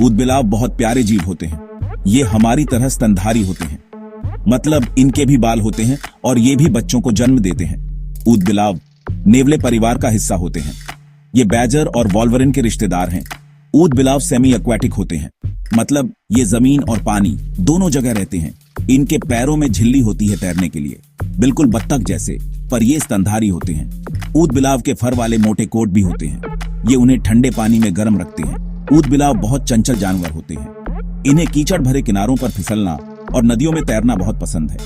ऊदबिलाव बहुत प्यारे जीव होते हैं। ये हमारी तरह स्तनधारी होते हैं, मतलब इनके भी बाल होते हैं और ये भी बच्चों को जन्म देते हैं। ऊदबिलाव नेवले परिवार का हिस्सा होते हैं। ये बैजर और वॉल्वरिन के रिश्तेदार हैं। ऊदबिलाव सेमी एक्वाटिक होते हैं, मतलब ये जमीन और पानी दोनों जगह रहते हैं। इनके पैरों में झिल्ली होती है तैरने के लिए, बिल्कुल बत्तख जैसे, पर ये स्तनधारी होते हैं। ऊदबिलाव के फर वाले मोटे कोट भी होते हैं। ये उन्हें ठंडे पानी में गर्म रखते हैं। ऊदबिलाव बहुत चंचल जानवर होते हैं। इन्हें कीचड़ भरे किनारों पर फिसलना और नदियों में तैरना बहुत पसंद है।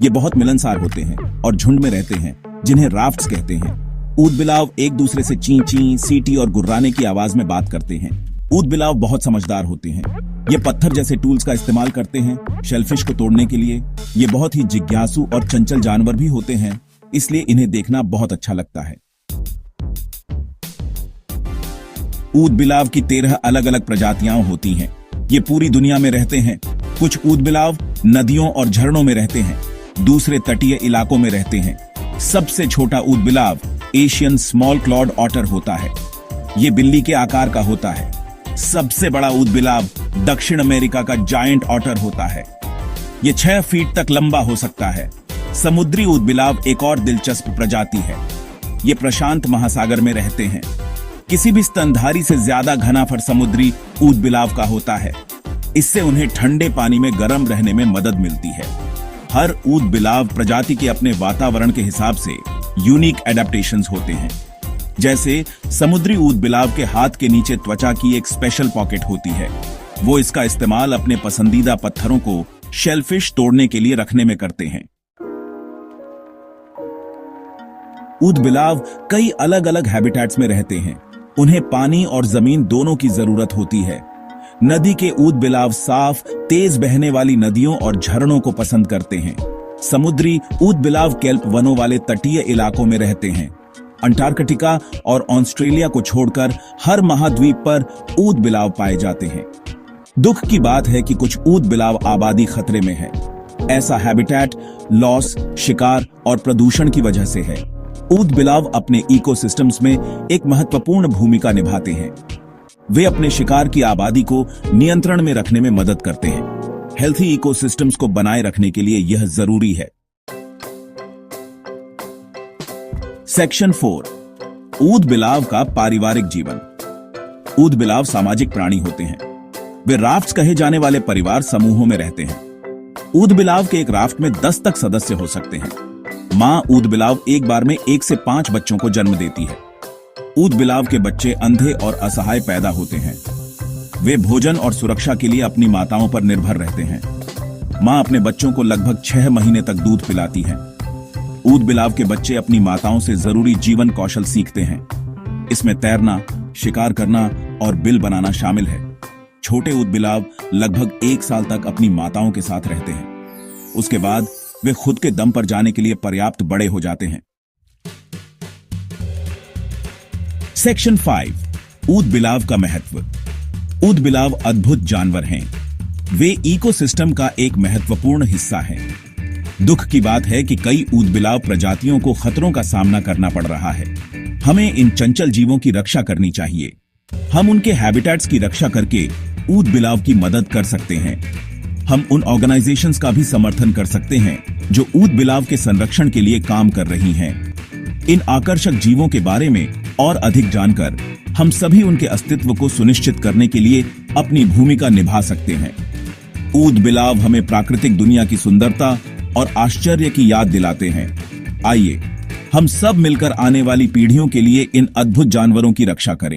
ये बहुत मिलनसार होते हैं और झुंड में रहते हैं, जिन्हें राफ्ट्स कहते हैं। ऊदबिलाव एक दूसरे से ची ची, सीटी और गुर्राने की आवाज में बात करते हैं। ऊदबिलाव बहुत समझदार होते हैं। ये पत्थर जैसे टूल्स का इस्तेमाल करते हैं शेलफिश को तोड़ने के लिए। ये बहुत ही जिज्ञासु और चंचल जानवर भी होते हैं, इसलिए इन्हें देखना बहुत अच्छा लगता है। ऊदबिलाव की 13 अलग अलग प्रजातियां होती हैं। ये पूरी दुनिया में रहते हैं। कुछ ऊदबिलाव नदियों और झरनों में रहते हैं, दूसरे तटीय इलाकों में रहते हैं। सबसे छोटा ऊदबिलाव एशियन स्मॉल क्लॉड ऑटर होता है। ये बिल्ली के आकार का होता है। सबसे बड़ा ऊदबिलाव दक्षिण अमेरिका का जायंट ऑटर होता है। ये 6 फीट तक लंबा हो सकता है। समुद्री ऊदबिलाव एक और दिलचस्प प्रजाति है। ये प्रशांत महासागर में रहते हैं। किसी भी स्तनधारी से ज्यादा घना फर समुद्री ऊदबिलाव का होता है। इससे उन्हें ठंडे पानी में गर्म रहने में मदद मिलती है। हर ऊदबिलाव प्रजाति के अपने वातावरण के हिसाब से यूनिक एडेप्टेशंस होते हैं। जैसे समुद्री ऊदबिलाव के हाथ के नीचे त्वचा की एक स्पेशल पॉकेट होती है। वो इसका इस्तेमाल अपने पसंदीदा पत्थरों को शेलफिश तोड़ने के लिए रखने में करते हैं। ऊदबिलाव कई अलग अलग हैबिटेट्स में रहते हैं। उन्हें पानी और जमीन दोनों की जरूरत होती है। नदी के ऊदबिलाव साफ, तेज बहने वाली नदियों और झरनों को पसंद करते हैं। समुद्री ऊदबिलाव केल्प वनों वाले तटीय इलाकों में रहते हैं। अंटार्कटिका और ऑस्ट्रेलिया को छोड़कर हर महाद्वीप पर ऊदबिलाव पाए जाते हैं। दुख की बात है कि कुछ ऊदबिलाव आबादी खतरे में है। ऐसा हैबिटेट लॉस, शिकार और प्रदूषण की वजह से है। ऊदबिलाव अपने इकोसिस्टम्स में एक महत्वपूर्ण भूमिका निभाते हैं। वे अपने शिकार की आबादी को नियंत्रण में रखने में मदद करते हैं। हेल्थी इकोसिस्टम्स को बनाए रखने के लिए यह जरूरी है। सेक्शन 4, ऊदबिलाव का पारिवारिक जीवन। ऊदबिलाव सामाजिक प्राणी होते हैं। वे राफ्ट्स कहे जाने वाले परिवार समूहों में रहते हैं। ऊदबिलाव के एक राफ्ट में 10 तक सदस्य हो सकते हैं। मां ऊदबिलाव एक बार में 1 से 5 बच्चों को जन्म देती है। ऊदबिलाव के बच्चे अंधे और असहाय पैदा होते हैं। वे भोजन और सुरक्षा के लिए अपनी माताओं पर निर्भर रहते हैं। मां अपने बच्चों को लगभग 6 महीने तक दूध पिलाती है। ऊदबिलाव के बच्चे अपनी माताओं से जरूरी जीवन कौशल सीखते हैं। इसमें तैरना, शिकार करना और बिल बनाना शामिल है। छोटे ऊदबिलाव लगभग 1 साल तक अपनी माताओं के साथ रहते हैं। उसके बाद वे खुद के दम पर जाने के लिए पर्याप्त बड़े हो जाते हैं। सेक्शन 5, ऊदबिलाव का महत्व। ऊदबिलाव अद्भुत जानवर हैं। वे इकोसिस्टम का एक महत्वपूर्ण हिस्सा हैं। दुख की बात है कि कई ऊदबिलाव प्रजातियों को खतरों का सामना करना पड़ रहा है। हमें इन चंचल जीवों की रक्षा करनी चाहिए। हम उनके हैबिटेट्स की रक्षा करके ऊदबिलाव की मदद कर सकते हैं। हम उन ऑर्गेनाइजेशंस का भी समर्थन कर सकते हैं जो ऊदबिलाव के संरक्षण के लिए काम कर रही हैं। इन आकर्षक जीवों के बारे में और अधिक जानकर हम सभी उनके अस्तित्व को सुनिश्चित करने के लिए अपनी भूमिका निभा सकते हैं। ऊदबिलाव हमें प्राकृतिक दुनिया की सुंदरता और आश्चर्य की याद दिलाते हैं। आइए हम सब मिलकर आने वाली पीढ़ियों के लिए इन अद्भुत जानवरों की रक्षा करें।